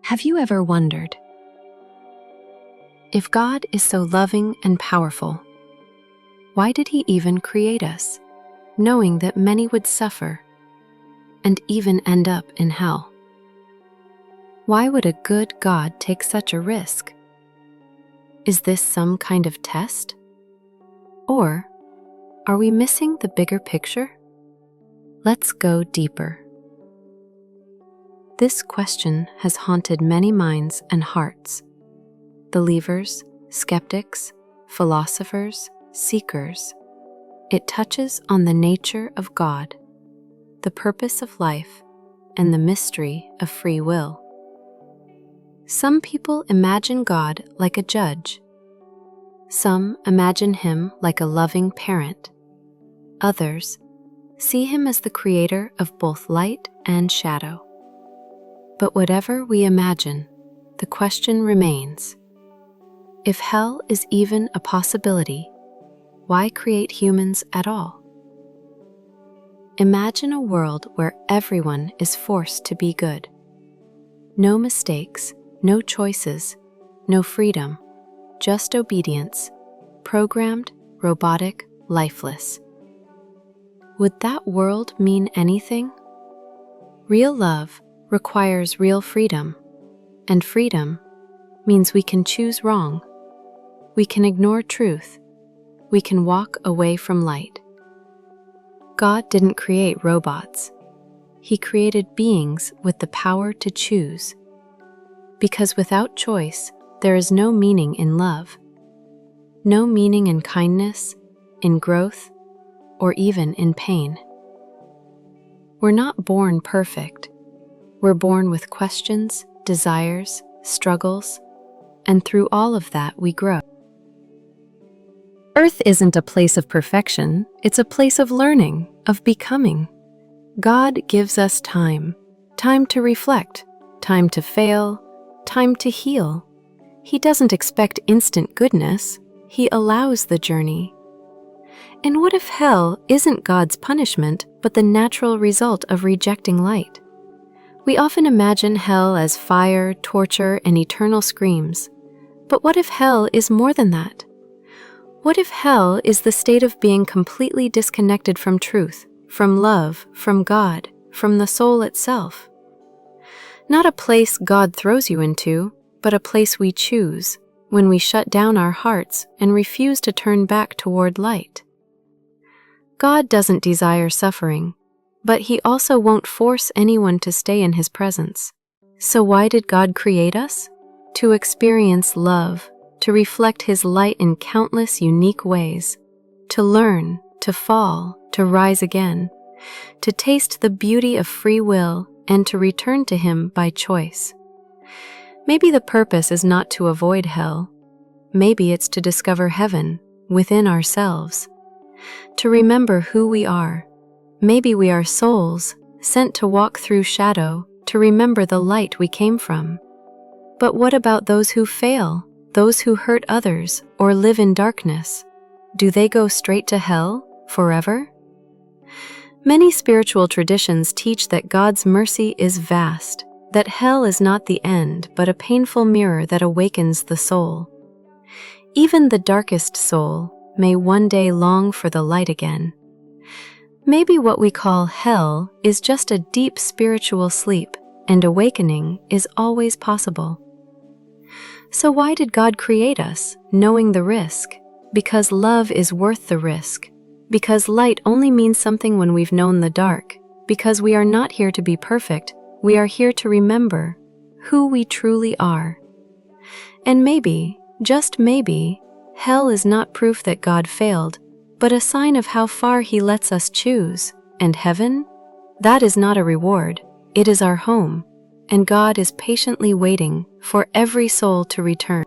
Have you ever wondered, if God is so loving and powerful, why did He even create us, knowing that many would suffer and even end up in hell? Why would a good God take such a risk? Is this some kind of test? Or are we missing the bigger picture? Let's go deeper. This question has haunted many minds and hearts. Believers, skeptics, philosophers, seekers. It touches on the nature of God, the purpose of life, and the mystery of free will. Some people imagine God like a judge. Some imagine Him like a loving parent. Others see Him as the creator of both light and shadow. But whatever we imagine, the question remains: if hell is even a possibility, why create humans at all? Imagine a world where everyone is forced to be good. No mistakes, no choices, no freedom, just obedience, programmed, robotic, lifeless. Would that world mean anything? Real love requires real freedom, and freedom means we can choose wrong. We can ignore truth. We can walk away from light. God didn't create robots. He created beings with the power to choose. Because without choice, there is no meaning in love, no meaning in kindness, in growth, or even in pain. We're not born perfect. We're born with questions, desires, struggles, and through all of that we grow. Earth isn't a place of perfection, it's a place of learning, of becoming. God gives us time to reflect, time to fail, time to heal. He doesn't expect instant goodness, He allows the journey. And what if hell isn't God's punishment, but the natural result of rejecting light? We often imagine hell as fire, torture, and eternal screams. But what if hell is more than that? What if hell is the state of being completely disconnected from truth, from love, from God, from the soul itself? Not a place God throws you into, but a place we choose when we shut down our hearts and refuse to turn back toward light. God doesn't desire suffering, but He also won't force anyone to stay in His presence. So why did God create us? To experience love, to reflect His light in countless unique ways, to learn, to fall, to rise again, to taste the beauty of free will, and to return to Him by choice. Maybe the purpose is not to avoid hell. Maybe it's to discover heaven within ourselves, to remember who we are. Maybe we are souls sent to walk through shadow, to remember the light we came from. But what about those who fail, those who hurt others or live in darkness? Do they go straight to hell forever? Many spiritual traditions teach that God's mercy is vast, that hell is not the end but a painful mirror that awakens the soul. Even the darkest soul may one day long for the light again. Maybe what we call hell is just a deep spiritual sleep, and awakening is always possible. So why did God create us, knowing the risk? Because love is worth the risk. Because light only means something when we've known the dark. Because we are not here to be perfect, we are here to remember who we truly are. And maybe, just maybe, hell is not proof that God failed, but a sign of how far He lets us choose. And heaven? That is not a reward, it is our home, and God is patiently waiting for every soul to return.